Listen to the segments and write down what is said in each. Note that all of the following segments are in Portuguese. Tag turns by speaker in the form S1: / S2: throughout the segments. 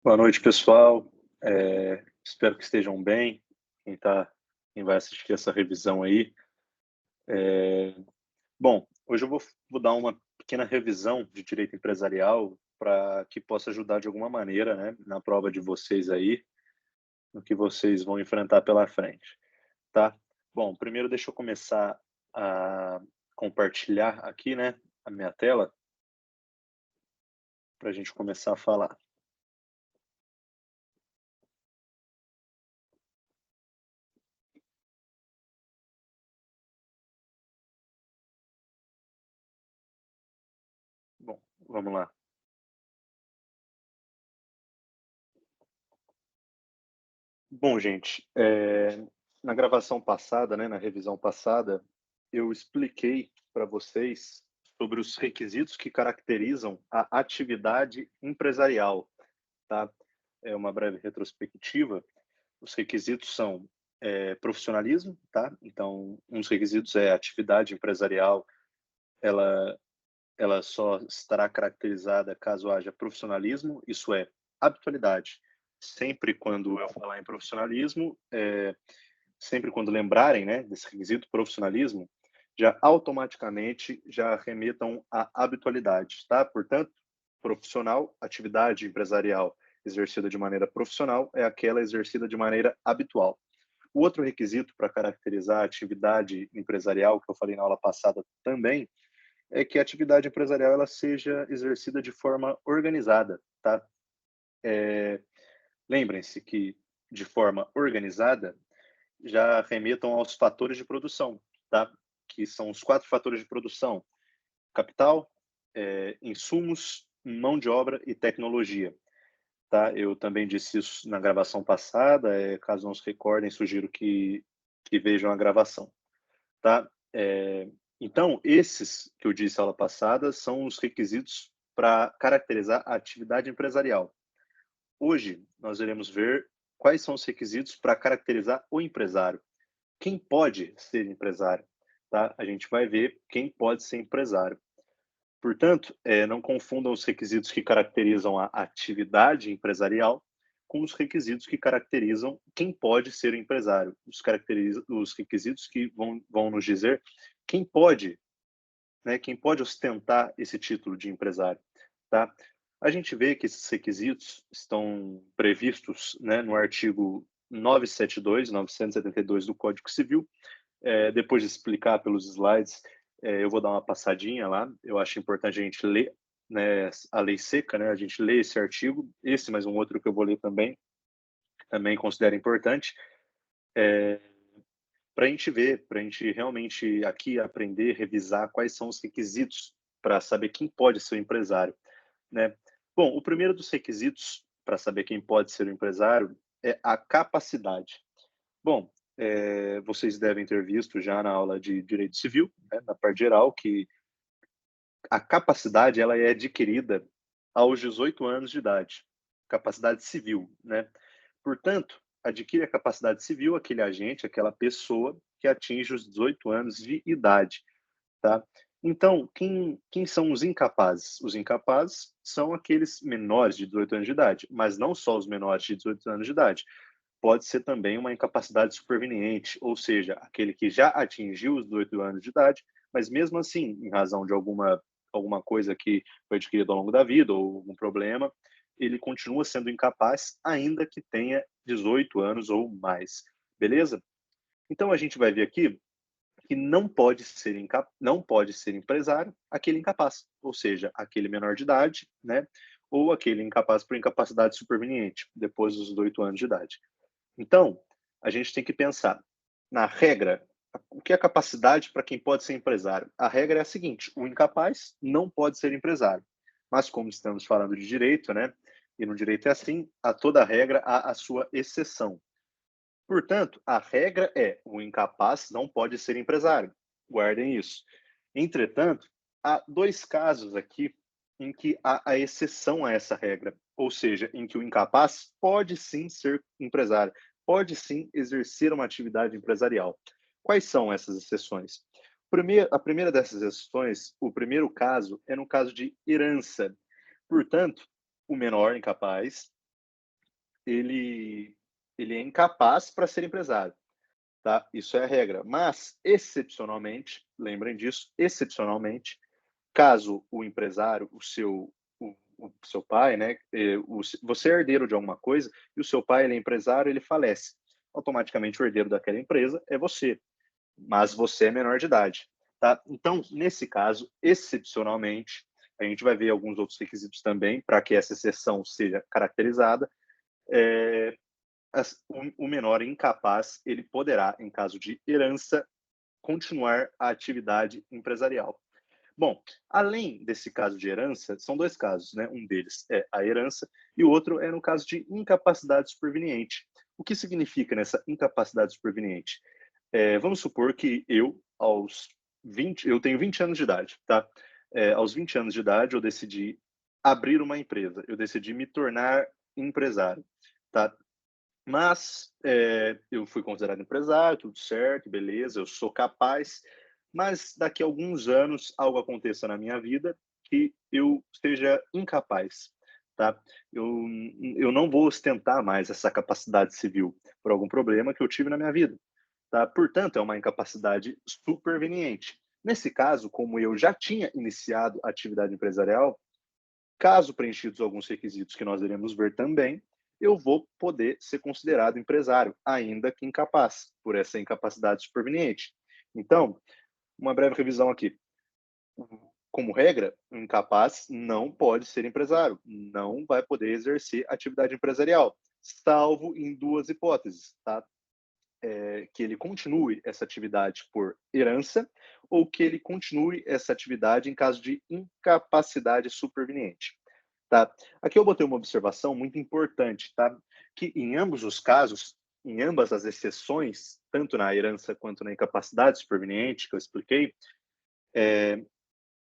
S1: Boa noite, pessoal. Espero que estejam bem. Quem vai assistir essa revisão aí. É, Bom, hoje eu vou dar uma pequena revisão de direito empresarial para que possa ajudar de alguma maneira, né, na prova de vocês aí, no que vocês vão enfrentar pela frente, tá? Bom, primeiro deixa eu começar a compartilhar aqui, né, a minha tela para a gente começar a falar. Bom, vamos lá. Bom, gente, na gravação passada, né, na revisão passada, eu expliquei para vocês sobre os requisitos que caracterizam a atividade empresarial, tá? É uma breve retrospectiva. Os requisitos são profissionalismo, tá? Então, um dos requisitos é a atividade empresarial, ela, ela só estará caracterizada caso haja profissionalismo, isso é, habitualidade. Sempre quando eu falar em profissionalismo, sempre quando lembrarem, né, desse requisito profissionalismo, já automaticamente já remetam à habitualidade, tá? Portanto, profissional, atividade empresarial exercida de maneira profissional é aquela exercida de maneira habitual. O outro requisito para caracterizar a atividade empresarial, que eu falei na aula passada também, é que a atividade empresarial ela seja exercida de forma organizada, tá? Lembrem-se que de forma organizada já remetam aos fatores de produção, tá? Que são os 4 fatores de produção: capital, insumos, mão de obra e tecnologia, tá? Eu também disse isso na gravação passada, caso não se recordem, sugiro que vejam a gravação, tá? Então, esses que eu disse na aula passada são os requisitos para caracterizar a atividade empresarial. Hoje, nós iremos ver quais são os requisitos para caracterizar o empresário. Quem pode ser empresário, tá? A gente vai ver quem pode ser empresário. Portanto, não confundam os requisitos que caracterizam a atividade empresarial com os requisitos que caracterizam quem pode ser empresário. Os requisitos que vão nos dizer quem pode, né, quem pode ostentar esse título de empresário, tá? A gente vê que esses requisitos estão previstos, né, no artigo 972, 972 do Código Civil. Depois de explicar pelos slides, eu vou dar uma passadinha lá. Eu acho importante a gente ler, né, a lei seca, né? A gente lê esse artigo, esse mais um outro que eu vou ler também considero importante, para a gente ver, para a gente realmente aqui aprender, revisar quais são os requisitos para saber quem pode ser o empresário, né? Bom, o primeiro dos requisitos para saber quem pode ser o empresário é a capacidade. Bom, vocês devem ter visto já na aula de direito civil, né, na parte geral, que a capacidade ela é adquirida aos 18 anos de idade, capacidade civil, né? Portanto, adquire a capacidade civil aquele agente, aquela pessoa que atinge os 18 anos de idade, tá? Então, quem são os incapazes? Os incapazes são aqueles menores de 18 anos de idade, mas não só os menores de 18 anos de idade. Pode ser também uma incapacidade superveniente, ou seja, aquele que já atingiu os 18 anos de idade, mas mesmo assim, em razão de alguma coisa que foi adquirida ao longo da vida ou algum problema, ele continua sendo incapaz, ainda que tenha 18 anos ou mais. Beleza? Então a gente vai ver aqui que não pode ser empresário aquele incapaz, ou seja, aquele menor de idade, né? Ou aquele incapaz por incapacidade superveniente, depois dos 18 anos de idade. Então, a gente tem que pensar na regra. O que é capacidade para quem pode ser empresário? A regra é a seguinte: o incapaz não pode ser empresário. Mas como estamos falando de direito, né? E no direito é assim, a toda regra há a sua exceção. Portanto, a regra é: o incapaz não pode ser empresário. Guardem isso. Entretanto, há dois casos aqui em que há a exceção a essa regra, ou seja, em que o incapaz pode sim ser empresário, pode sim exercer uma atividade empresarial. Quais são essas exceções? A primeira dessas exceções, o primeiro caso, é no caso de herança. Portanto, o menor incapaz ele, ele é incapaz para ser empresário, tá? Isso é a regra. Mas, excepcionalmente, lembrem disso, excepcionalmente, caso o empresário, o seu pai, né, você é herdeiro de alguma coisa e o seu pai ele é empresário, ele falece. Automaticamente o herdeiro daquela empresa é você, mas você é menor de idade, tá? Então, nesse caso, excepcionalmente, a gente vai ver alguns outros requisitos também para que essa exceção seja caracterizada. É, o menor incapaz, ele poderá, em caso de herança, continuar a atividade empresarial. Bom, além desse caso de herança, são dois casos, né? Um deles é a herança e o outro é no caso de incapacidade superveniente. O que significa nessa incapacidade superveniente? Vamos supor que eu tenho 20 anos de idade, tá? Aos 20 anos de idade, eu decidi abrir uma empresa, eu decidi me tornar empresário, tá? Mas eu fui considerado empresário, tudo certo, beleza, eu sou capaz, mas daqui a alguns anos algo aconteça na minha vida que eu seja incapaz, tá? Eu não vou ostentar mais essa capacidade civil por algum problema que eu tive na minha vida, tá? Portanto, é uma incapacidade superveniente. Nesse caso, como eu já tinha iniciado a atividade empresarial, caso preenchidos alguns requisitos que nós iremos ver também, eu vou poder ser considerado empresário, ainda que incapaz, por essa incapacidade superveniente. Então, uma breve revisão aqui. Como regra, o incapaz não pode ser empresário, não vai poder exercer atividade empresarial, salvo em duas hipóteses, tá? Que ele continue essa atividade por herança ou que ele continue essa atividade em caso de incapacidade superveniente. Tá? Aqui eu botei uma observação muito importante, tá? Que em ambos os casos, em ambas as exceções, tanto na herança quanto na incapacidade superveniente que eu expliquei,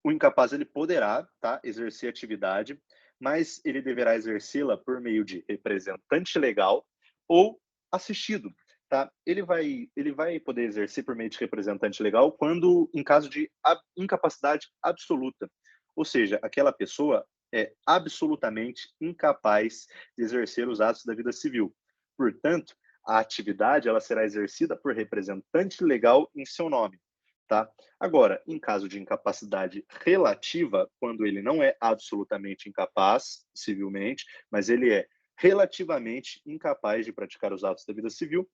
S1: o incapaz ele poderá, tá, exercer atividade, mas ele deverá exercê-la por meio de representante legal ou assistido, tá? Ele vai poder exercer por meio de representante legal quando em caso de incapacidade absoluta, ou seja, aquela pessoa é absolutamente incapaz de exercer os atos da vida civil. Portanto, a atividade ela será exercida por representante legal em seu nome, tá? Agora, em caso de incapacidade relativa, quando ele não é absolutamente incapaz civilmente, mas ele é relativamente incapaz de praticar os atos da vida civil,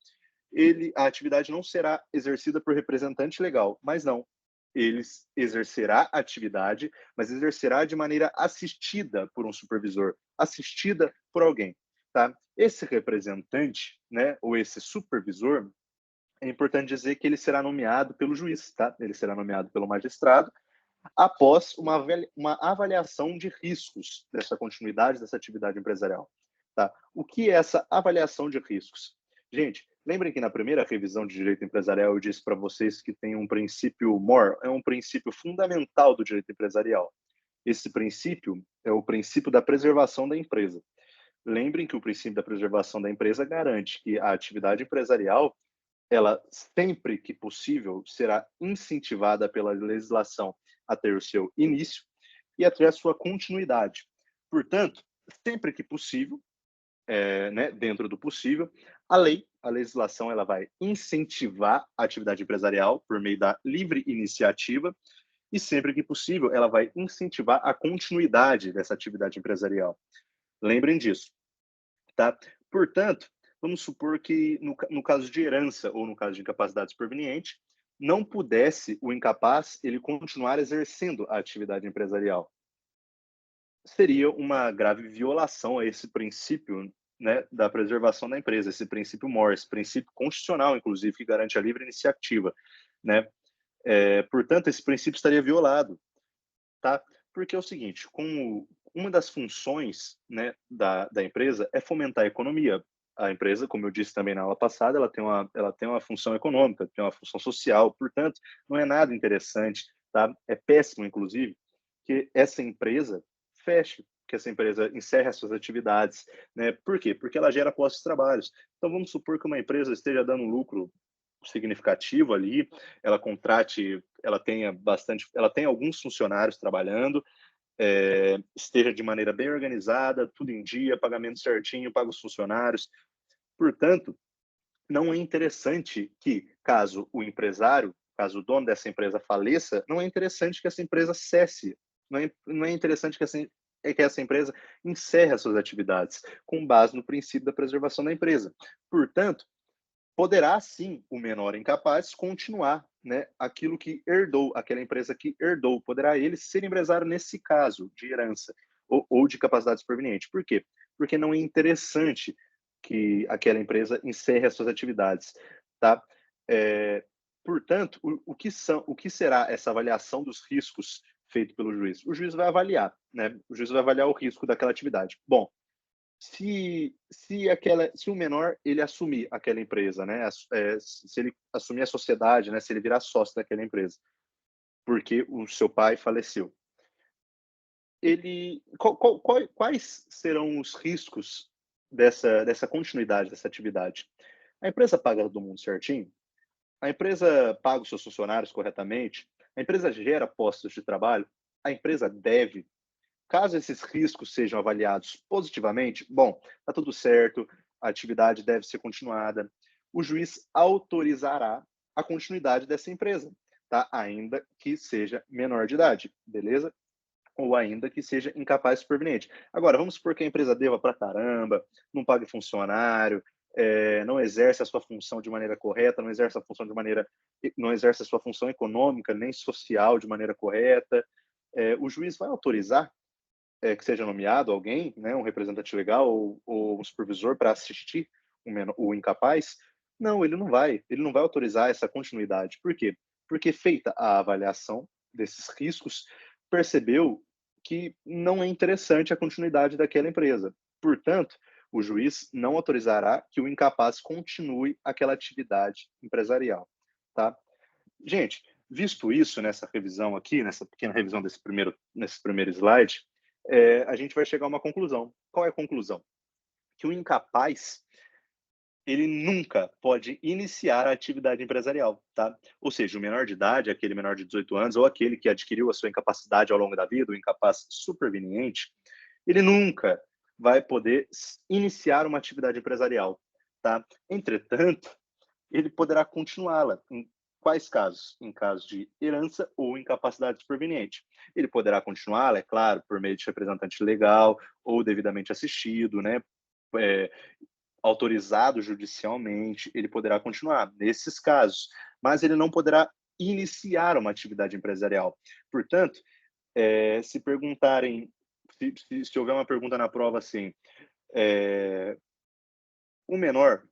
S1: a atividade não será exercida por representante legal, mas não. Ele exercerá a atividade, mas exercerá de maneira assistida por um supervisor, assistida por alguém, tá? Esse representante, né, ou esse supervisor, é importante dizer que ele será nomeado pelo juiz, tá? Ele será nomeado pelo magistrado após uma avaliação de riscos dessa continuidade dessa atividade empresarial, tá? O que é essa avaliação de riscos? Gente, lembrem que na primeira revisão de direito empresarial eu disse para vocês que tem um princípio MOR, é um princípio fundamental do direito empresarial. Esse princípio é o princípio da preservação da empresa. Lembrem que o princípio da preservação da empresa garante que a atividade empresarial ela sempre que possível será incentivada pela legislação a ter o seu início e a ter a sua continuidade. Portanto, sempre que possível, né, dentro do possível, a legislação, ela vai incentivar a atividade empresarial por meio da livre iniciativa e sempre que possível, ela vai incentivar a continuidade dessa atividade empresarial. Lembrem disso, tá? Portanto, vamos supor que no caso de herança ou no caso de incapacidade superveniente, não pudesse o incapaz ele continuar exercendo a atividade empresarial. Seria uma grave violação a esse princípio, né, da preservação da empresa, esse princípio MOR, esse princípio constitucional, inclusive, que garante a livre iniciativa, né? Portanto, esse princípio estaria violado, tá? Porque é o seguinte, como uma das funções, né, da empresa é fomentar a economia. A empresa, como eu disse também na aula passada, ela tem uma função econômica, tem uma função social, portanto, não é nada interessante, tá? É péssimo, inclusive, que essa empresa feche, que essa empresa encerre as suas atividades, né? Por quê? Porque ela gera postos de trabalho. Então, vamos supor que uma empresa esteja dando um lucro significativo ali, ela contrate, ela tenha alguns funcionários trabalhando, esteja de maneira bem organizada, tudo em dia, pagamento certinho, paga os funcionários. Portanto, não é interessante que, caso o empresário, caso o dono dessa empresa faleça, não é interessante que essa empresa cesse, não é interessante que essa empresa encerre as suas atividades, com base no princípio da preservação da empresa. Portanto, poderá sim o menor incapaz continuar, né, aquilo que herdou, aquela empresa que herdou, poderá ele ser empresário nesse caso de herança ou de capacidade superveniente. Por quê? Porque não é interessante que aquela empresa encerre as suas atividades, tá? É, portanto, o que será essa avaliação dos riscos feito pelo juiz? O juiz vai avaliar, né? O juiz vai avaliar o risco daquela atividade. Bom, se o menor ele assumir aquela empresa, né, se ele assumir a sociedade, né, se ele virar sócio daquela empresa, porque o seu pai faleceu, quais serão os riscos dessa continuidade dessa atividade? A empresa paga todo mundo certinho? A empresa paga os seus funcionários corretamente? A empresa gera postos de trabalho? A empresa deve? Caso esses riscos sejam avaliados positivamente, bom, está tudo certo, a atividade deve ser continuada. O juiz autorizará a continuidade dessa empresa, tá? Ainda que seja menor de idade, beleza? Ou ainda que seja incapaz superveniente. Agora, vamos supor que a empresa deva para caramba, não pague funcionário, não exerce a sua função de maneira correta, não exerce a sua função econômica nem social de maneira correta. O juiz vai autorizar que seja nomeado alguém, né, um representante legal ou um supervisor para assistir o incapaz? Não, ele não vai autorizar essa continuidade. Por quê? Porque feita a avaliação desses riscos, percebeu que não é interessante a continuidade daquela empresa. Portanto, o juiz não autorizará que o incapaz continue aquela atividade empresarial, tá? Gente, visto isso nessa revisão aqui, nessa pequena revisão nesse primeiro slide, a gente vai chegar a uma conclusão. Qual é a conclusão? Que o incapaz, ele nunca pode iniciar a atividade empresarial, tá? Ou seja, o menor de idade, aquele menor de 18 anos, ou aquele que adquiriu a sua incapacidade ao longo da vida, o incapaz superveniente, ele nunca vai poder iniciar uma atividade empresarial, tá? Entretanto, ele poderá continuá-la. Em quais casos? Em casos de herança ou incapacidade superveniente. Ele poderá continuá-la, é claro, por meio de representante legal ou devidamente assistido, né? É, autorizado judicialmente, ele poderá continuar nesses casos, mas ele não poderá iniciar uma atividade empresarial. Portanto, se perguntarem, se houver uma pergunta na prova assim, é, o menor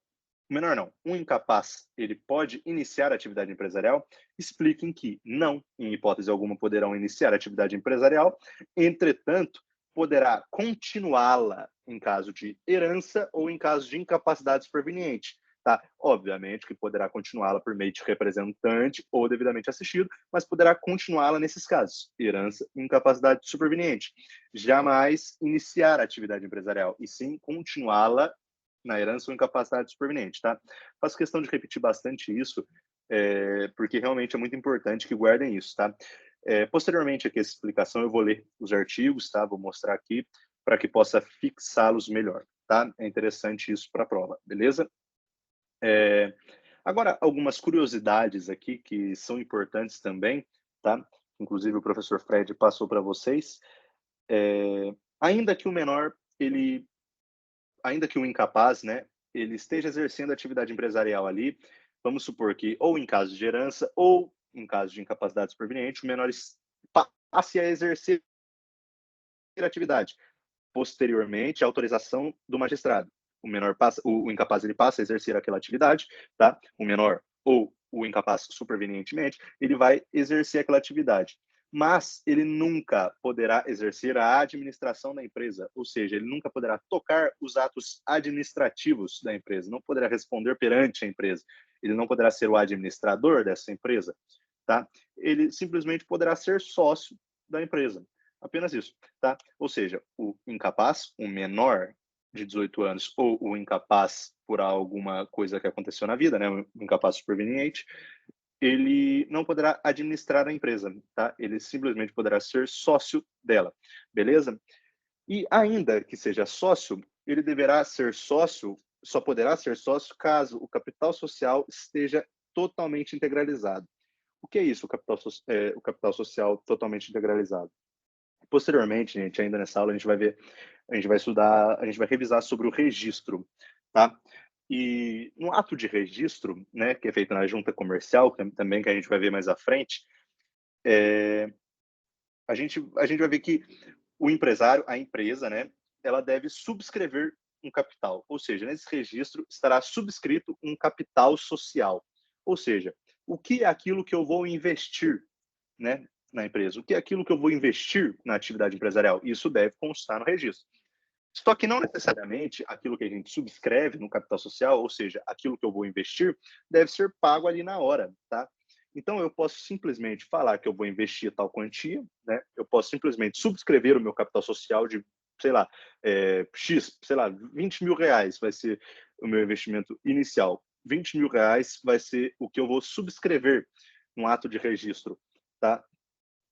S1: não, um incapaz, ele pode iniciar a atividade empresarial? Expliquem que não, em hipótese alguma, poderão iniciar a atividade empresarial, entretanto, poderá continuá-la em caso de herança ou em caso de incapacidade superveniente. Tá? Obviamente que poderá continuá-la por meio de representante ou devidamente assistido, mas poderá continuá-la nesses casos, herança e incapacidade superveniente. Jamais iniciar a atividade empresarial, e sim continuá-la na herança ou incapacidade superveniente, tá? Faço questão de repetir bastante isso, porque realmente é muito importante que guardem isso, tá? Posteriormente aqui essa explicação, eu vou ler os artigos, tá? Vou mostrar aqui para que possa fixá-los melhor, tá? É interessante isso para a prova, beleza? Agora, algumas curiosidades aqui que são importantes também, tá? Inclusive o professor Fred passou para vocês. Ainda que o menor, ainda que o incapaz, né, ele esteja exercendo atividade empresarial ali, vamos supor que ou em caso de herança ou em caso de incapacidade superveniente, o menor passe a exercer a atividade. Posteriormente, a autorização do magistrado. O incapaz ele passa a exercer aquela atividade, tá? O menor ou o incapaz supervenientemente, ele vai exercer aquela atividade. Mas ele nunca poderá exercer a administração da empresa, ou seja, ele nunca poderá tocar os atos administrativos da empresa, não poderá responder perante a empresa, ele não poderá ser o administrador dessa empresa, tá? Ele simplesmente poderá ser sócio da empresa. Apenas isso, tá? Ou seja, o incapaz, o menor de 18 anos, ou o incapaz por alguma coisa que aconteceu na vida, né? O incapaz superveniente, ele não poderá administrar a empresa, tá? Ele simplesmente poderá ser sócio dela, beleza? E ainda que seja sócio, ele deverá ser sócio, só poderá ser sócio caso o capital social esteja totalmente integralizado. O que é isso, o capital social totalmente integralizado? Posteriormente, gente, ainda nessa aula, a gente vai estudar, a gente vai revisar sobre o registro, tá? E no ato de registro, né, que é feito na junta comercial, também que a gente vai ver mais à frente, a gente vai ver que o empresário, a empresa, né, ela deve subscrever um capital, ou seja, nesse registro estará subscrito um capital social, ou seja, o que é aquilo que eu vou investir, né, na empresa, o que é aquilo que eu vou investir na atividade empresarial, isso deve constar no registro. Só que não necessariamente aquilo que a gente subscreve no capital social, ou seja, aquilo que eu vou investir, deve ser pago ali na hora, tá? Então, eu posso simplesmente falar que eu vou investir tal quantia, né? Eu posso simplesmente subscrever o meu capital social de, sei lá, X, sei lá, 20 mil reais vai ser o meu investimento inicial. 20 mil reais vai ser o que eu vou subscrever no ato de registro, tá?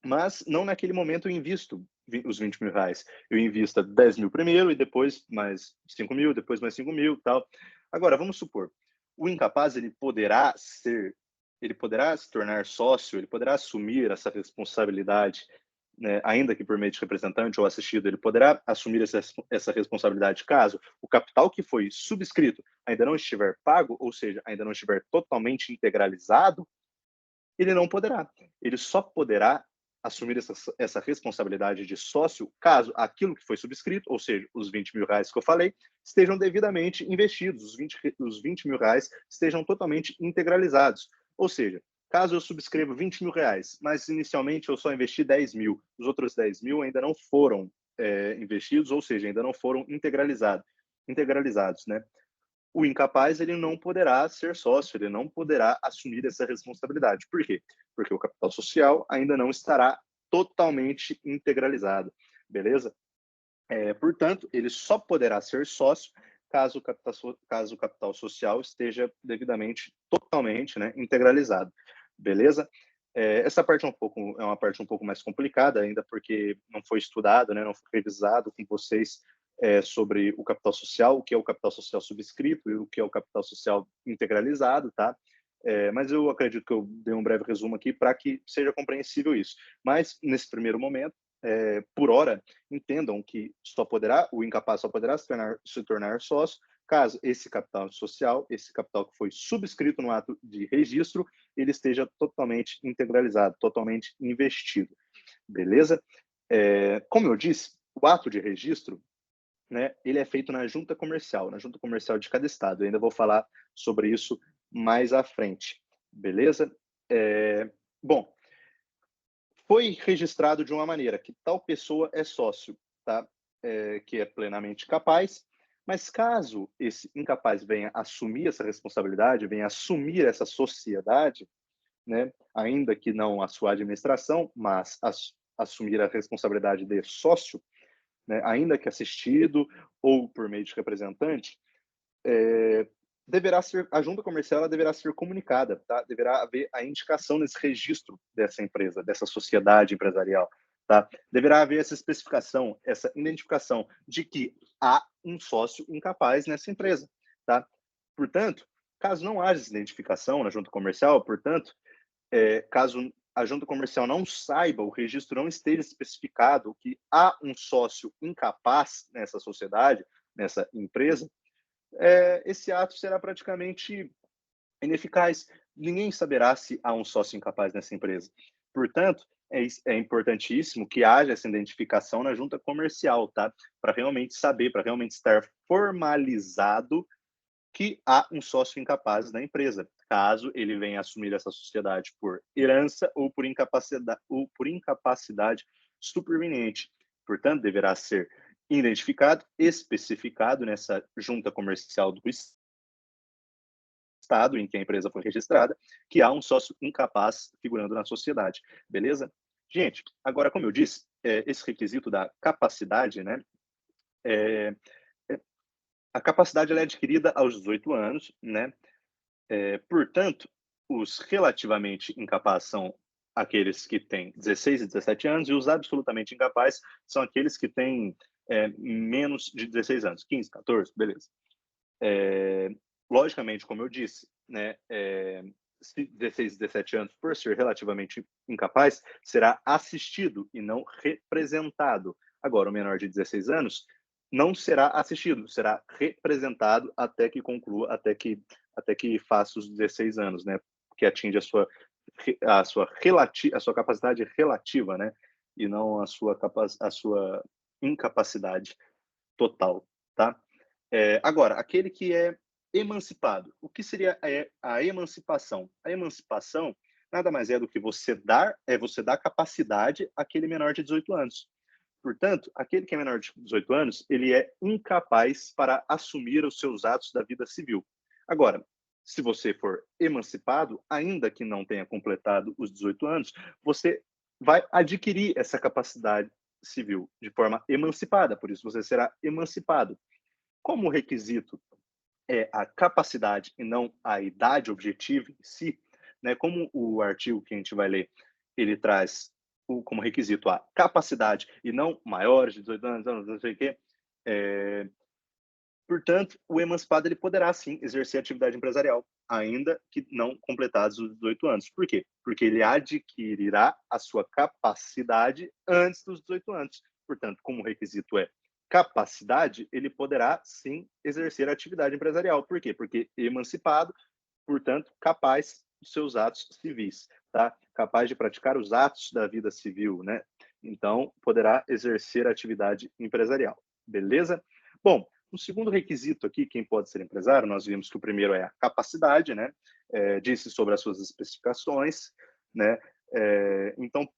S1: Mas não naquele momento eu invisto os 20 mil reais. Eu invisto 10 mil primeiro e depois mais 5 mil, depois mais 5 mil tal. Agora, vamos supor, o incapaz ele poderá se tornar sócio, ele poderá assumir essa responsabilidade, né, ainda que por meio de representante ou assistido, ele poderá assumir essa responsabilidade caso o capital que foi subscrito ainda não estiver pago, ou seja, ainda não estiver totalmente integralizado, ele não poderá. Ele só poderá assumir essa responsabilidade de sócio caso aquilo que foi subscrito, ou seja, os 20 mil reais que eu falei, estejam devidamente investidos, os 20 mil reais estejam totalmente integralizados. Ou seja, caso eu subscreva 20 mil reais, mas inicialmente eu só investi 10 mil, os outros 10 mil ainda não foram investidos, ou seja, ainda não foram integralizados, né? O incapaz ele não poderá ser sócio, ele não poderá assumir essa responsabilidade. Por quê? Porque o capital social ainda não estará totalmente integralizado, beleza? Portanto, ele só poderá ser sócio caso o capital social esteja devidamente, totalmente, né, integralizado, beleza? Essa parte é uma parte um pouco mais complicada ainda, porque não foi estudado, né, não foi revisado com vocês sobre o capital social, o que é o capital social subscrito e o que é o capital social integralizado, tá? Mas eu acredito que eu dei um breve resumo aqui para que seja compreensível isso. Mas, nesse primeiro momento, por hora, entendam que o incapaz só poderá se tornar sócio caso esse capital social, esse capital que foi subscrito no ato de registro, ele esteja totalmente integralizado, totalmente investido. Beleza? Como eu disse, o ato de registro, né, ele é feito na junta comercial de cada estado. Eu ainda vou falar sobre isso mais à frente. Beleza? Bom, foi registrado de uma maneira que tal pessoa é sócio, tá? Que é plenamente capaz, mas caso esse incapaz venha assumir essa responsabilidade, venha assumir essa sociedade, né? Ainda que não a sua administração, mas assumir a responsabilidade de sócio, né? Ainda que assistido ou por meio de representante, é, a junta comercial ela deverá ser comunicada, tá? Deverá haver a indicação nesse registro dessa empresa, dessa sociedade empresarial, tá? Deverá haver essa especificação, essa identificação de que há um sócio incapaz nessa empresa, tá? Portanto, caso não haja essa identificação na junta comercial, portanto, caso a junta comercial não saiba, o registro não esteja especificado que há um sócio incapaz nessa sociedade, nessa empresa, esse ato será praticamente ineficaz. Ninguém saberá se há um sócio incapaz nessa empresa. Portanto, é importantíssimo que haja essa identificação na junta comercial, tá? Para realmente saber, para realmente estar formalizado que há um sócio incapaz na empresa, caso ele venha assumir essa sociedade por herança ou por incapacidade superveniente. Portanto, deverá ser identificado, especificado nessa junta comercial do estado em que a empresa foi registrada, que há um sócio incapaz figurando na sociedade, beleza? Gente, agora, como eu disse, esse requisito da capacidade, né, é, a capacidade ela é adquirida aos 18 anos, né? Portanto, os relativamente incapazes são aqueles que têm 16 e 17 anos, e os absolutamente incapazes são aqueles que têm menos de 16 anos, 15, 14, beleza. Logicamente, como eu disse, né, 16 e 17 anos, por ser relativamente incapaz, será assistido e não representado. Agora, o menor de 16 anos não será assistido, será representado até que conclua, até que faça os 16 anos, né, que atinge a sua capacidade relativa, né, e não a sua incapacidade total, tá? Agora, aquele que é emancipado. O que seria a emancipação? A emancipação nada mais é do que você dar capacidade àquele menor de 18 anos. Portanto, aquele que é menor de 18 anos, ele é incapaz para assumir os seus atos da vida civil. Agora, se você for emancipado, ainda que não tenha completado os 18 anos, você vai adquirir essa capacidade civil de forma emancipada, por isso você será emancipado. Como o requisito é a capacidade e não a idade objetiva em si, né? Como o artigo que a gente vai ler, ele traz como requisito a capacidade e não maiores de 18 anos, não sei o quê. Portanto, o emancipado ele poderá sim exercer atividade empresarial, ainda que não completados os 18 anos. Por quê? Porque ele adquirirá a sua capacidade antes dos 18 anos. Portanto, como o requisito é capacidade, ele poderá sim exercer atividade empresarial. Por quê? Porque emancipado, portanto, capaz dos seus atos civis, tá? Capaz de praticar os atos da vida civil, né? Então, poderá exercer atividade empresarial. Beleza? Bom, o segundo requisito aqui, quem pode ser empresário, nós vimos que o primeiro é a capacidade, né? Disse sobre as suas especificações, né? Então,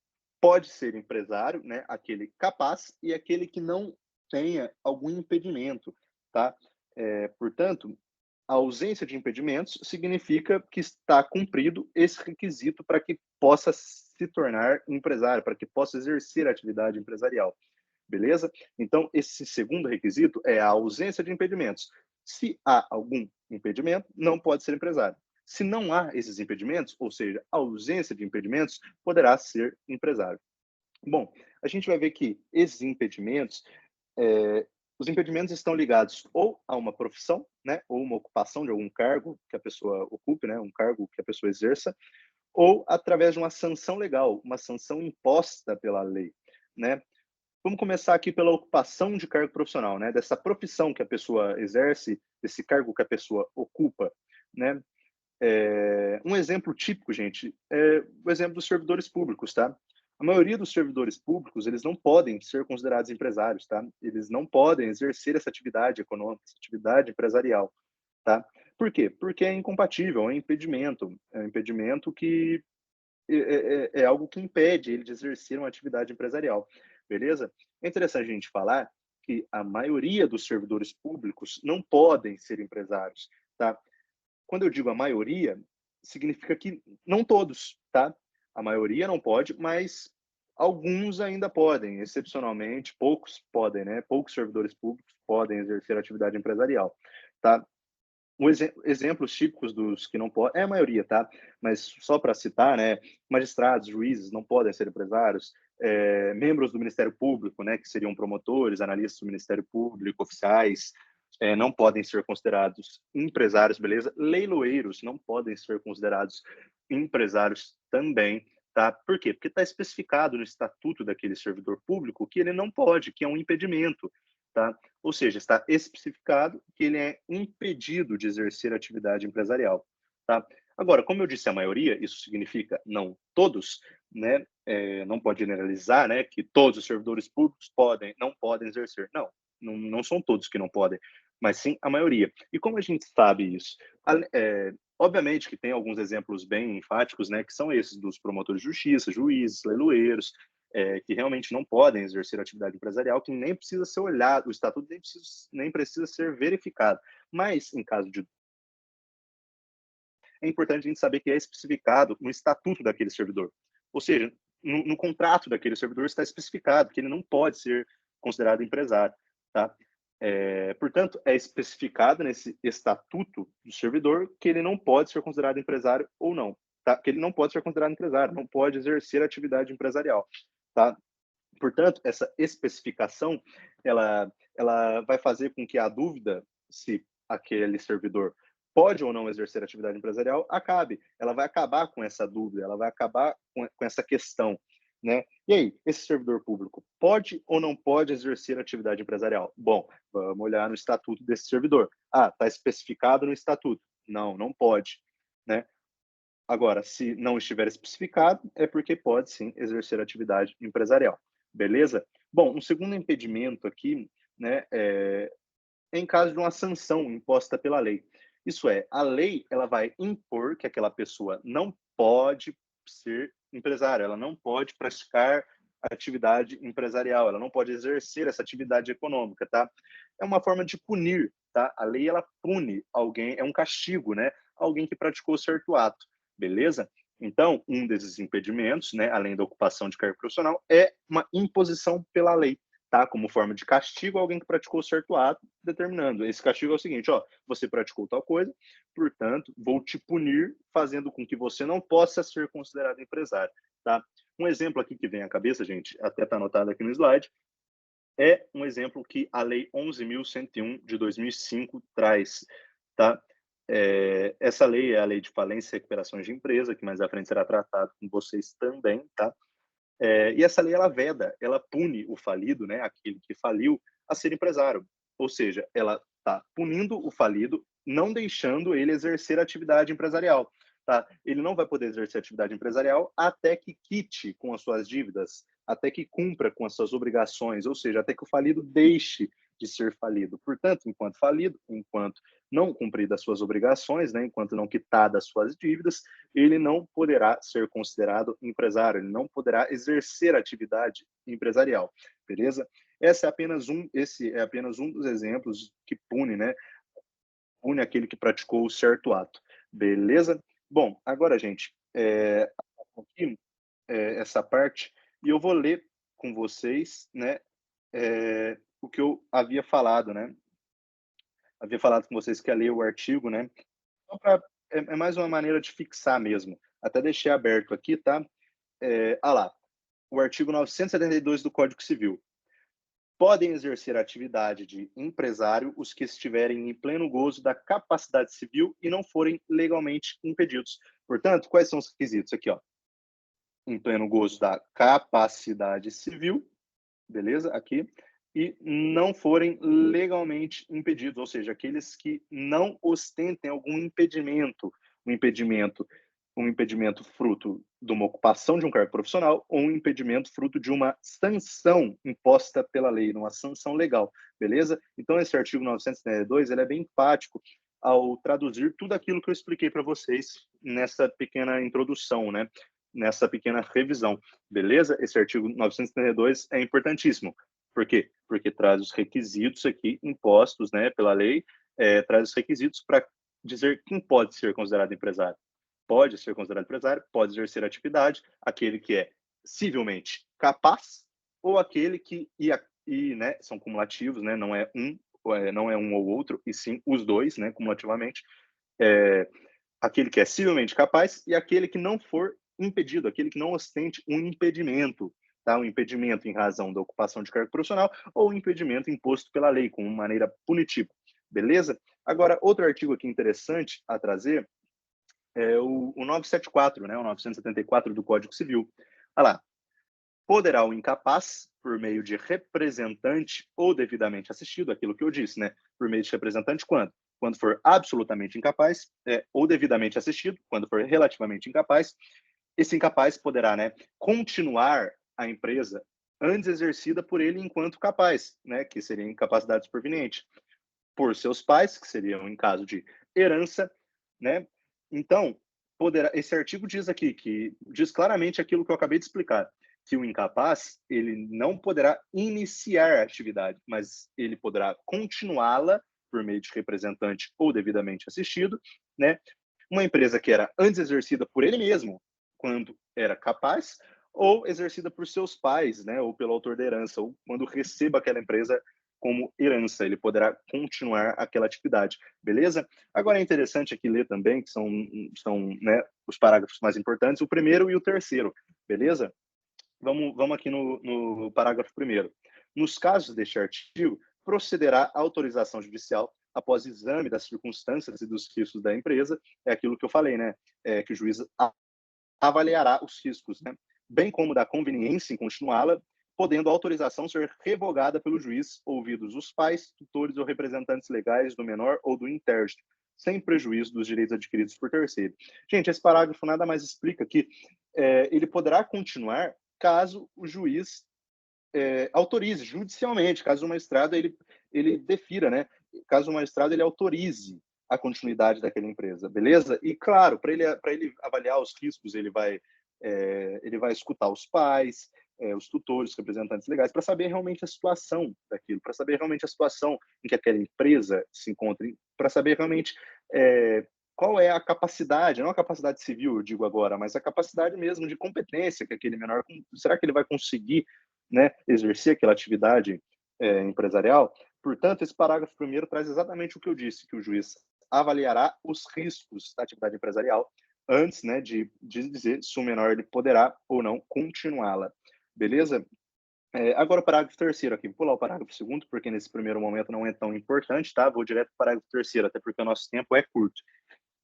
S1: pode ser empresário, né? Aquele capaz e aquele que não tenha algum impedimento, tá? Portanto, a ausência de impedimentos significa que está cumprido esse requisito para que possa se tornar empresário, para que possa exercer a atividade empresarial. Beleza? Então, esse segundo requisito é a ausência de impedimentos. Se há algum impedimento, não pode ser empresário. Se não há esses impedimentos, ou seja, a ausência de impedimentos, poderá ser empresário. Bom, a gente vai ver que esses impedimentos, os impedimentos estão ligados ou a uma profissão, né, ou uma ocupação de algum cargo que a pessoa ocupe, né, um cargo que a pessoa exerça, ou através de uma sanção legal, uma sanção imposta pela lei, né? Vamos começar aqui pela ocupação de cargo profissional, né? Dessa profissão que a pessoa exerce, desse cargo que a pessoa ocupa, né? Um exemplo típico, gente, é o exemplo dos servidores públicos, tá? A maioria dos servidores públicos, eles não podem ser considerados empresários, tá? Eles não podem exercer essa atividade econômica, essa atividade empresarial, tá? Por quê? Porque é incompatível, é um impedimento que é algo que impede ele de exercer uma atividade empresarial, beleza? É interessante a gente falar que a maioria dos servidores públicos não podem ser empresários, tá? Quando eu digo a maioria, significa que não todos, tá? A maioria não pode, mas alguns ainda podem, excepcionalmente, poucos podem, né? Poucos servidores públicos podem exercer atividade empresarial, tá? Exemplos típicos dos que não podem, é a maioria, tá? Mas só para citar, né? Magistrados, juízes não podem ser empresários, membros do Ministério Público, né? Que seriam promotores, analistas do Ministério Público, oficiais, não podem ser considerados empresários, beleza? Leiloeiros não podem ser considerados empresários também, tá? Por quê? Porque está especificado no estatuto daquele servidor público que ele não pode, que é um impedimento, tá? Ou seja, está especificado que ele é impedido de exercer atividade empresarial, tá? Agora, como eu disse a maioria, isso significa não todos, né? Não pode generalizar, né? Que todos os servidores públicos não podem exercer. Não são todos que não podem, mas sim a maioria. E como a gente sabe isso? Obviamente que tem alguns exemplos bem enfáticos, né? Que são esses dos promotores de justiça, juízes, leiloeiros, que realmente não podem exercer atividade empresarial, que nem precisa ser olhado, o estatuto nem precisa ser verificado. Mas, em caso de. É importante a gente saber que é especificado no estatuto daquele servidor. Ou seja, no contrato daquele servidor está especificado que ele não pode ser considerado empresário. Tá? Portanto, é especificado nesse estatuto do servidor que ele não pode ser considerado empresário ou não, tá? Que ele não pode ser considerado empresário, não pode exercer atividade empresarial, tá? Portanto, essa especificação, ela vai fazer com que a dúvida se aquele servidor pode ou não exercer atividade empresarial acabe. Ela vai acabar com essa dúvida, ela vai acabar com essa questão, né? E aí, esse servidor público pode ou não pode exercer atividade empresarial? Bom, vamos olhar no estatuto desse servidor. Ah, está especificado no estatuto. Não, não pode, né? Agora, se não estiver especificado, é porque pode sim exercer atividade empresarial. Beleza? Bom, um segundo impedimento aqui, né, em caso de uma sanção imposta pela lei. Isso é, a lei ela vai impor que aquela pessoa não pode ser empresária, ela não pode praticar atividade empresarial, ela não pode exercer essa atividade econômica, tá? É uma forma de punir, tá? A lei ela pune alguém, é um castigo, né? Alguém que praticou certo ato, beleza? Então, um desses impedimentos, né, além da ocupação de cargo profissional, é uma imposição pela lei, tá? Como forma de castigo a alguém que praticou certo ato, determinando. Esse castigo é o seguinte, ó, você praticou tal coisa, portanto, vou te punir, fazendo com que você não possa ser considerado empresário, tá? Um exemplo aqui que vem à cabeça, gente, até está anotado aqui no slide, é um exemplo que a Lei 11.101 de 2005 traz, tá? Essa lei é a Lei de Falência e Recuperações de Empresa, que mais à frente será tratado com vocês também, tá? E essa lei ela veda, ela pune o falido, né, aquele que faliu, a ser empresário. Ou seja, ela está punindo o falido, não deixando ele exercer atividade empresarial. Tá? Ele não vai poder exercer atividade empresarial até que quite com as suas dívidas, até que cumpra com as suas obrigações, ou seja, até que o falido deixe de ser falido. Portanto, enquanto falido, enquanto não cumprir as suas obrigações, né, enquanto não quitar das suas dívidas, ele não poderá ser considerado empresário, ele não poderá exercer atividade empresarial, beleza? Esse é apenas um dos exemplos que pune, né? Pune aquele que praticou o certo ato, beleza? Bom, agora, gente, aqui, essa parte, e eu vou ler com vocês, né, o que eu havia falado, né? Havia falado com vocês que ia ler o artigo, né? Só pra, é mais uma maneira de fixar mesmo. Até deixei aberto aqui, tá? Lá, o artigo 972 do Código Civil. Podem exercer a atividade de empresário os que estiverem em pleno gozo da capacidade civil e não forem legalmente impedidos. Portanto, quais são os requisitos aqui, ó? Em pleno gozo da capacidade civil, beleza? Aqui. E não forem legalmente impedidos, ou seja, aqueles que não ostentem algum impedimento, um impedimento, um impedimento fruto de uma ocupação de um cargo profissional ou um impedimento fruto de uma sanção imposta pela lei, uma sanção legal, beleza? Então, esse artigo 972, ele é bem enfático ao traduzir tudo aquilo que eu expliquei para vocês nessa pequena introdução, né? Nessa pequena revisão, beleza? Esse artigo 972 é importantíssimo. Por quê? Porque traz os requisitos aqui impostos, né, pela lei, traz os requisitos para dizer quem pode ser considerado empresário. Pode ser considerado empresário, pode exercer atividade, aquele que é civilmente capaz ou aquele que né, são cumulativos, né, não é um ou outro, e sim os dois, né, cumulativamente, aquele que é civilmente capaz e aquele que não for impedido, aquele que não ostente um impedimento, tá? Um impedimento em razão da ocupação de cargo profissional ou um impedimento imposto pela lei, com maneira punitiva, beleza? Agora, outro artigo aqui interessante a trazer é o 974, né? O 974 do Código Civil. Olha lá. Poderá o incapaz, por meio de representante ou devidamente assistido, aquilo que eu disse, né? Por meio de representante, quando? Quando for absolutamente incapaz, ou devidamente assistido, quando for relativamente incapaz. Esse incapaz poderá, né, continuar a empresa antes exercida por ele enquanto capaz, né, que seria incapacidade superveniente, por seus pais, que seriam em caso de herança, né? Então, esse artigo diz aqui que diz claramente aquilo que eu acabei de explicar, que o incapaz, ele não poderá iniciar a atividade, mas ele poderá continuá-la por meio de representante ou devidamente assistido, né? Uma empresa que era antes exercida por ele mesmo, quando era capaz, ou exercida por seus pais, né, ou pelo autor da herança, ou quando receba aquela empresa como herança, ele poderá continuar aquela atividade, beleza? Agora é interessante aqui ler também, que são né, os parágrafos mais importantes, o primeiro e o terceiro, beleza? Vamos aqui no parágrafo primeiro. Nos casos deste artigo, procederá à autorização judicial após exame das circunstâncias e dos riscos da empresa, é aquilo que eu falei, né? Que o juiz avaliará os riscos, né? Bem como da conveniência em continuá-la, podendo a autorização ser revogada pelo juiz, ouvidos os pais, tutores ou representantes legais do menor ou do interdito, sem prejuízo dos direitos adquiridos por terceiro. Gente, esse parágrafo nada mais explica que ele poderá continuar caso o juiz autorize judicialmente, caso o magistrado ele defira, né? Caso o magistrado ele autorize a continuidade daquela empresa, beleza? E claro, para ele avaliar os riscos, ele vai escutar os pais, os tutores, representantes legais, para saber realmente a situação daquilo, para saber realmente a situação em que aquela empresa se encontra, para saber realmente qual é a capacidade, não a capacidade civil, eu digo agora, mas a capacidade mesmo de competência que aquele menor, será que ele vai conseguir, né, exercer aquela atividade empresarial? Portanto, esse parágrafo primeiro traz exatamente o que eu disse, que o juiz avaliará os riscos da atividade empresarial antes, né, de dizer se o menor ele poderá ou não continuá-la. Beleza? Agora o parágrafo terceiro aqui. Vou pular o parágrafo segundo, porque nesse primeiro momento não é tão importante, tá? Vou direto para o parágrafo terceiro, até porque o nosso tempo é curto.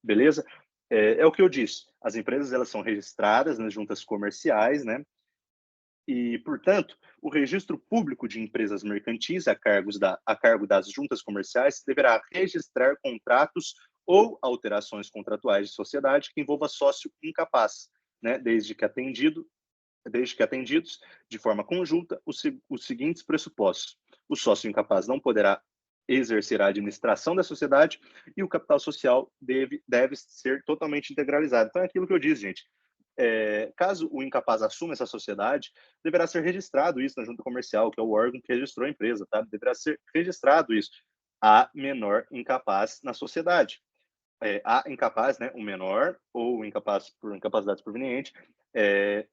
S1: Beleza? É o que eu disse. As empresas elas são registradas nas juntas comerciais, né? E, portanto, o registro público de empresas mercantis a cargo das juntas comerciais deverá registrar contratos ou alterações contratuais de sociedade que envolva sócio incapaz, né, desde que atendidos de forma conjunta os seguintes pressupostos. O sócio incapaz não poderá exercer a administração da sociedade e o capital social deve ser totalmente integralizado. Então, é aquilo que eu disse, gente. Caso o incapaz assuma essa sociedade, deverá ser registrado isso na junta comercial, que é o órgão que registrou a empresa, tá? Deverá ser registrado isso. Há menor incapaz na sociedade. Há incapaz, né, o menor ou o incapaz por incapacidade proveniente,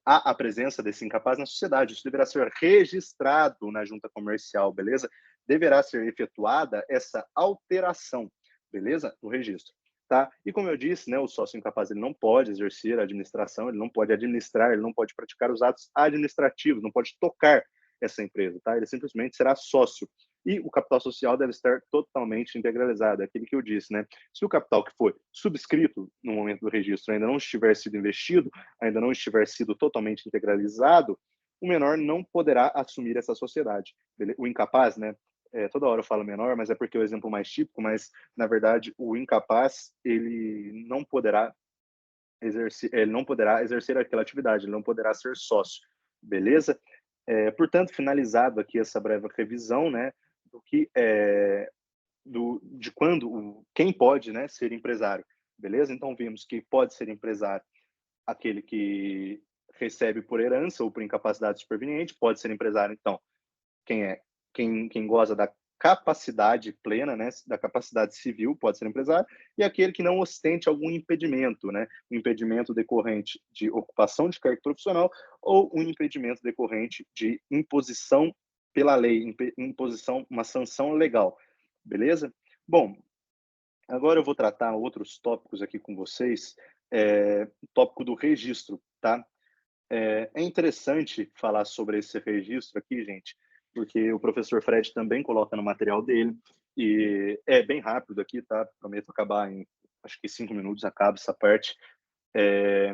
S1: há a presença desse incapaz na sociedade. Isso deverá ser registrado na junta comercial, beleza? Deverá ser efetuada essa alteração, beleza? No registro. Tá? E como eu disse, né, o sócio incapaz ele não pode exercer a administração, ele não pode administrar, ele não pode praticar os atos administrativos, não pode tocar essa empresa, tá? Ele simplesmente será sócio. E o capital social deve estar totalmente integralizado, é aquilo que eu disse, né? Se o capital que foi subscrito no momento do registro ainda não estiver sido investido, ainda não estiver sido totalmente integralizado, o menor não poderá assumir essa sociedade. O incapaz, né? Toda hora eu falo menor, mas é porque é o exemplo mais típico, mas na verdade o incapaz ele não poderá exercer aquela atividade, ele não poderá ser sócio, beleza? Portanto, finalizado aqui essa breve revisão, né, do que de quem pode, né, ser empresário, beleza? Então vimos que pode ser empresário aquele que recebe por herança ou por incapacidade superveniente, pode ser empresário então quem é quem goza da capacidade plena, né, da capacidade civil, pode ser empresário, e aquele que não ostente algum impedimento, né, um impedimento decorrente de ocupação de cargo profissional ou um impedimento decorrente de imposição pela lei, imposição, uma sanção legal, beleza? Bom, agora eu vou tratar outros tópicos aqui com vocês, o tópico do registro, tá? É interessante falar sobre esse registro aqui, gente, porque o professor Fred também coloca no material dele, e é bem rápido aqui, tá? Prometo acabar em, acho que 5 minutos, acaba essa parte. É,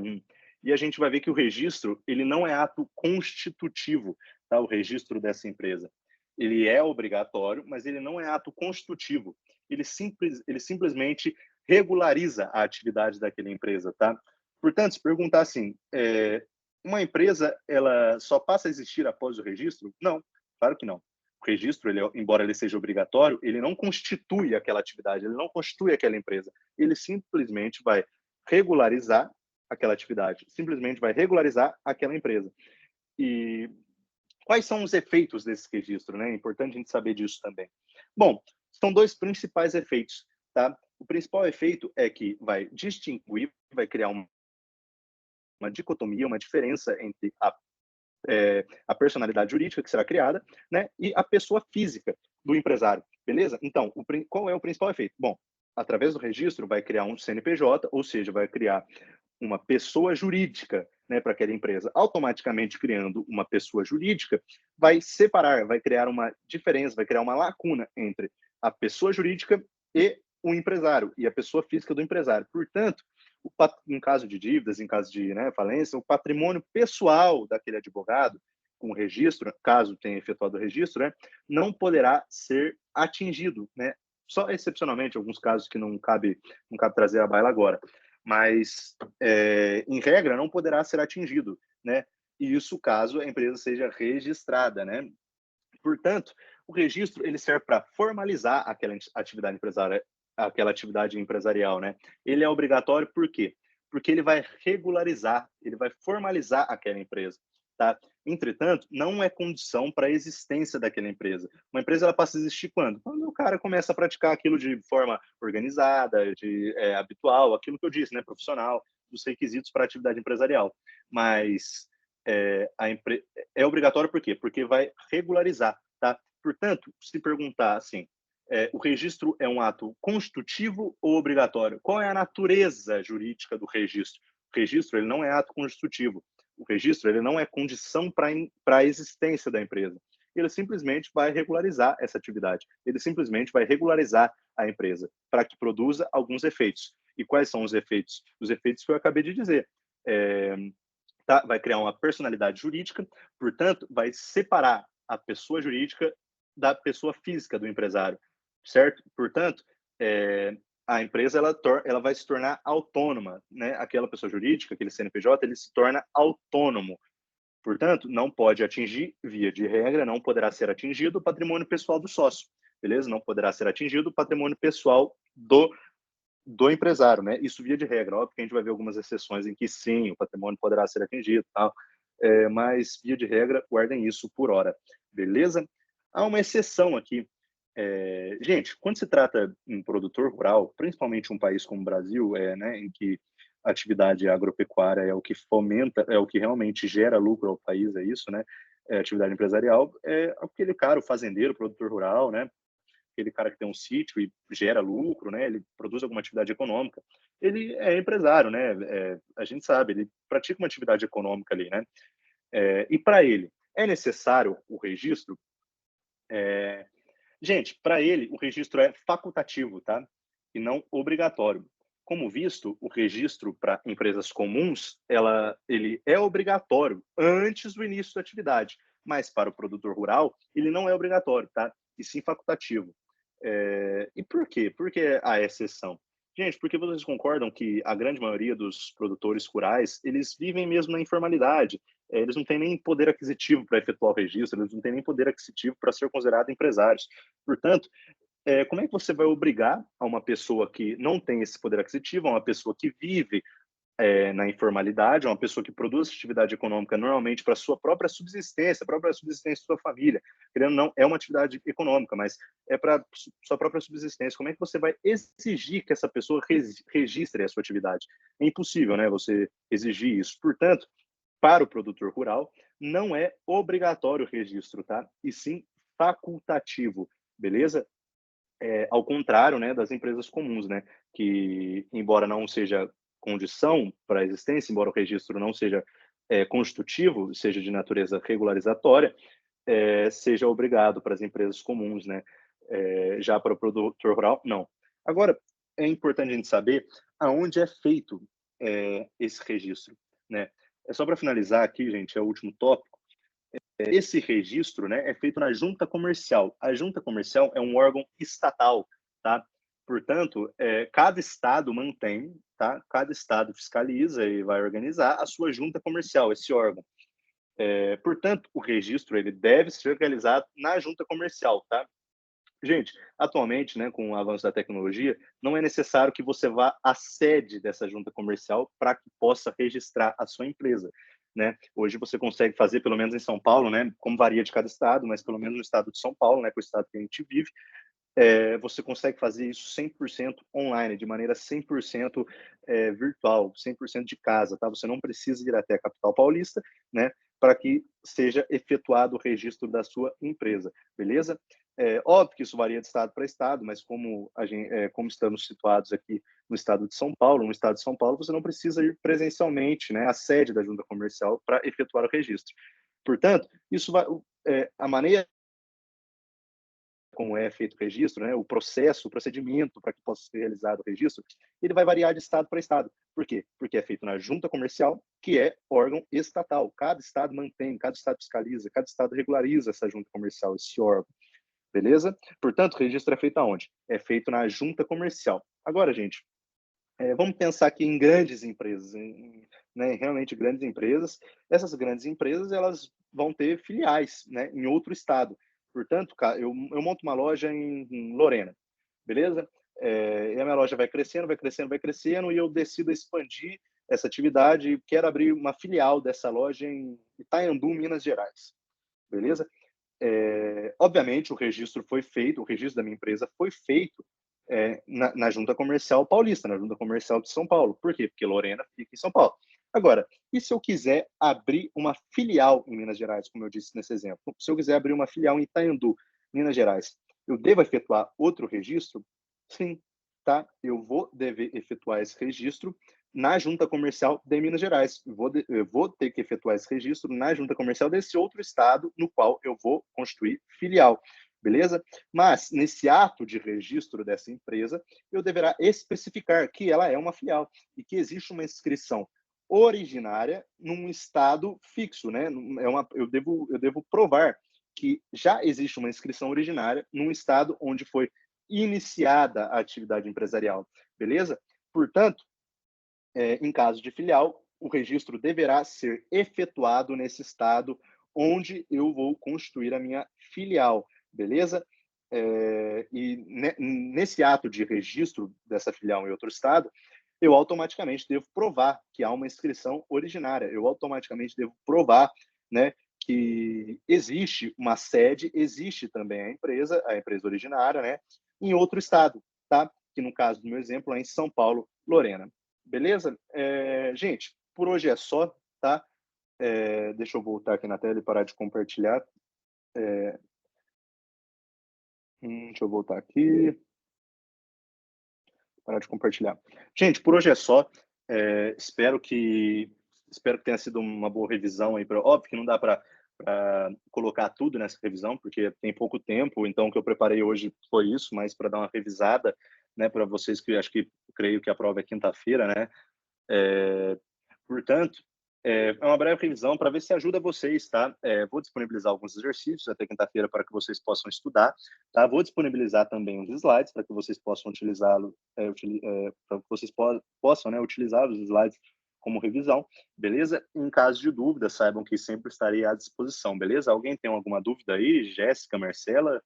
S1: e a gente vai ver que o registro, ele não é ato constitutivo, tá? O registro dessa empresa. Ele é obrigatório, mas ele não é ato constitutivo. Ele simplesmente regulariza a atividade daquela empresa, tá? Portanto, se perguntar assim, uma empresa, ela só passa a existir após o registro? Não, claro que não. O registro, embora ele seja obrigatório, ele não constitui aquela atividade, ele não constitui aquela empresa. Ele simplesmente vai regularizar aquela atividade, simplesmente vai regularizar aquela empresa. E quais são os efeitos desse registro, né? É importante a gente saber disso também. Bom, são dois principais efeitos, tá? O principal efeito é que vai distinguir, vai criar uma dicotomia, uma diferença entre a personalidade jurídica que será criada, né, e a pessoa física, do empresário, beleza? Então, qual é o principal efeito? Bom, através do registro vai criar um CNPJ, ou seja, vai criar uma pessoa jurídica, né, para aquela empresa. Automaticamente criando uma pessoa jurídica, vai separar, vai criar uma diferença, vai criar uma lacuna entre a pessoa jurídica e o empresário, e a pessoa física do empresário. Portanto, em caso de dívidas, em caso de, né, falência, o patrimônio pessoal daquele advogado, com o registro, caso tenha efetuado o registro, né, não poderá ser atingido, né? Só excepcionalmente, alguns casos que não cabe trazer à baila agora. Mas, em regra, não poderá ser atingido, né? E isso caso a empresa seja registrada, né? Portanto, o registro ele serve para formalizar aquela atividade empresarial, né? Ele é obrigatório por quê? Porque ele vai regularizar, ele vai formalizar aquela empresa, tá? Entretanto, não é condição para a existência daquela empresa. Uma empresa ela passa a existir quando? Quando o cara começa a praticar aquilo de forma organizada, habitual, aquilo que eu disse, né, profissional, dos requisitos para a atividade empresarial. Mas é, a empre... é obrigatório por quê? Porque vai regularizar, tá? Portanto, se perguntar assim, o registro é um ato constitutivo ou obrigatório? Qual é a natureza jurídica do registro? O registro ele não é ato constitutivo. O registro ele não é condição para a existência da empresa. Ele simplesmente vai regularizar essa atividade. Ele simplesmente vai regularizar a empresa para que produza alguns efeitos. E quais são os efeitos? Os efeitos que eu acabei de dizer. É, tá? Vai criar uma personalidade jurídica, portanto, vai separar a pessoa jurídica da pessoa física do empresário, certo? Portanto, a empresa ela vai se tornar autônoma, né? Aquela pessoa jurídica, aquele CNPJ, ele se torna autônomo. Portanto, não pode atingir, via de regra, não poderá ser atingido o patrimônio pessoal do sócio, beleza? Não poderá ser atingido o patrimônio pessoal do empresário, né? Isso via de regra. Óbvio que a gente vai ver algumas exceções em que sim, o patrimônio poderá ser atingido, tal. Mas via de regra, guardem isso por hora, beleza? Há uma exceção aqui. Gente, quando se trata em produtor rural, principalmente um país como o Brasil, né, em que a atividade agropecuária é o que fomenta, é o que realmente gera lucro ao país, é isso, né? Atividade empresarial, é aquele cara, o fazendeiro, o produtor rural, né? Aquele cara que tem um sítio e gera lucro, né? Ele produz alguma atividade econômica. Ele é empresário, né? A gente sabe, ele pratica uma atividade econômica ali, né? E para ele, é necessário o registro? É, Gente, para ele, o registro é facultativo, tá? E não obrigatório. Como visto, o registro para empresas comuns, ele é obrigatório antes do início da atividade, mas para o produtor rural, ele não é obrigatório, tá? E sim facultativo. E por quê? Por que a exceção? Gente, porque vocês concordam que a grande maioria dos produtores rurais, eles vivem mesmo na informalidade. Eles não têm nem poder aquisitivo para efetuar o registro, eles não têm nem poder aquisitivo para ser considerados empresários. Portanto, como é que você vai obrigar a uma pessoa que não tem esse poder aquisitivo, a uma pessoa que vive na informalidade, uma pessoa que produz atividade econômica normalmente para sua própria subsistência da sua família, querendo ou não, é uma atividade econômica, mas é para sua própria subsistência. Como é que você vai exigir que essa pessoa registre a sua atividade? É impossível, né? Você exigir isso. Portanto, para o produtor rural, não é obrigatório o registro, tá? E sim facultativo, beleza? Ao contrário, né, das empresas comuns, né, que embora não seja condição para a existência, embora o registro não seja constitutivo, seja de natureza regularizatória, seja obrigado para as empresas comuns, né? Já para o produtor rural, não. Agora, é importante a gente saber aonde é feito esse registro, né? É só para finalizar aqui, gente, é o último tópico. Esse registro, né, é feito na junta comercial. A junta comercial é um órgão estatal, tá? Portanto, cada estado mantém, tá? Cada estado fiscaliza e vai organizar a sua junta comercial, esse órgão. Portanto, o registro ele deve ser realizado na junta comercial, tá? Gente, atualmente, né, com o avanço da tecnologia, não é necessário que você vá à sede dessa junta comercial para que possa registrar a sua empresa, né? Hoje você consegue fazer, pelo menos em São Paulo, né, como varia de cada estado, mas pelo menos no estado de São Paulo, né, que é o estado que a gente vive, você consegue fazer isso 100% online, de maneira 100% virtual, 100% de casa, tá? Você não precisa ir até a capital paulista, né? para que seja efetuado o registro da sua empresa, beleza? Óbvio que isso varia de estado para estado, mas como estamos situados aqui no estado de São Paulo, no estado de São Paulo, você não precisa ir presencialmente, né, à sede da junta comercial para efetuar o registro. Portanto, isso vai, a maneira como é feito o registro, né, o processo, o procedimento para que possa ser realizado o registro, ele vai variar de estado para estado. Por quê? Porque é feito na junta comercial, que é órgão estatal. Cada estado mantém, cada estado fiscaliza, cada estado regulariza essa junta comercial, esse órgão. Beleza? Portanto, o registro é feito aonde? É feito na junta comercial. Agora, gente, vamos pensar aqui em grandes empresas, né, realmente grandes empresas. Essas grandes empresas, elas vão ter filiais, né, em outro estado. Portanto, eu monto uma loja em Lorena, beleza? E a minha loja vai crescendo, vai crescendo, vai crescendo, e eu decido expandir essa atividade e quero abrir uma filial dessa loja em Itaiandu, Minas Gerais, beleza? Obviamente, o registro foi feito, o registro da minha empresa foi feito na Junta Comercial Paulista, na Junta Comercial de São Paulo. Por quê? Porque Lorena fica em São Paulo. Agora, e se eu quiser abrir uma filial em Minas Gerais, como eu disse nesse exemplo? Se eu quiser abrir uma filial em Itaiandu, Minas Gerais, eu devo efetuar outro registro? Sim, tá? Eu vou dever efetuar esse registro na Junta Comercial de Minas Gerais. Eu vou ter que efetuar esse registro na Junta Comercial desse outro estado no qual eu vou constituir filial, beleza? Mas, nesse ato de registro dessa empresa, eu deverá especificar que ela é uma filial e que existe uma inscrição originária num estado fixo, né? Eu devo provar que já existe uma inscrição originária num estado onde foi iniciada a atividade empresarial, beleza? Portanto, em caso de filial, o registro deverá ser efetuado nesse estado onde eu vou constituir a minha filial, beleza? Nesse ato de registro dessa filial em outro estado, eu automaticamente devo provar que há uma inscrição originária, eu automaticamente devo provar, né, que existe uma sede, existe também a empresa originária, né, em outro estado, tá? Que no caso do meu exemplo é em São Paulo, Lorena. Beleza? Gente, por hoje é só, tá? Deixa eu voltar aqui na tela e parar de compartilhar. Deixa eu voltar aqui. Parar de compartilhar. Gente, por hoje é só. Espero que tenha sido uma boa revisão aí. Óbvio que não dá para colocar tudo nessa revisão, porque tem pouco tempo, então o que eu preparei hoje foi isso, mas para dar uma revisada, né, para vocês que creio que a prova é quinta-feira, né? Portanto, é uma breve revisão para ver se ajuda vocês, tá? Vou disponibilizar alguns exercícios até quinta-feira para que vocês possam estudar, tá? Vou disponibilizar também os slides para que vocês possam utilizá-lo, para que vocês possam, né, utilizar os slides como revisão, beleza? Em caso de dúvida, saibam que sempre estarei à disposição, beleza? Alguém tem alguma dúvida aí? Jéssica, Marcela,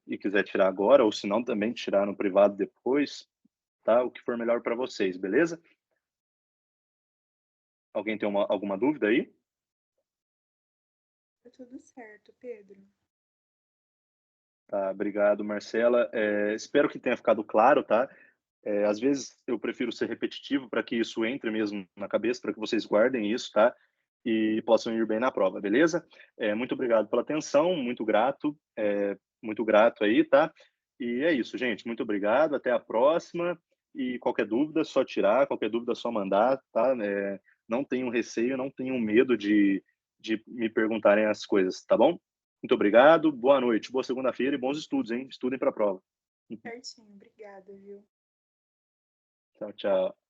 S1: e quiser tirar agora, ou se não, também tirar no privado depois, tá? O que for melhor para vocês, beleza? Alguém tem alguma dúvida aí?
S2: Tá tudo certo, Pedro.
S1: Tá, obrigado, Marcela. Espero que tenha ficado claro, tá? Às vezes eu prefiro ser repetitivo para que isso entre mesmo na cabeça, para que vocês guardem isso, tá? E possam ir bem na prova, beleza? Muito obrigado pela atenção, muito grato aí, tá? E é isso, gente. Muito obrigado, até a próxima. E qualquer dúvida, só tirar, qualquer dúvida, só mandar, tá? Não tenham receio, não tenham medo de me perguntarem as coisas, tá bom? Muito obrigado, boa noite, boa segunda-feira e bons estudos, hein? Estudem para a prova.
S2: Certinho, obrigada, viu?
S1: Tchau, tchau.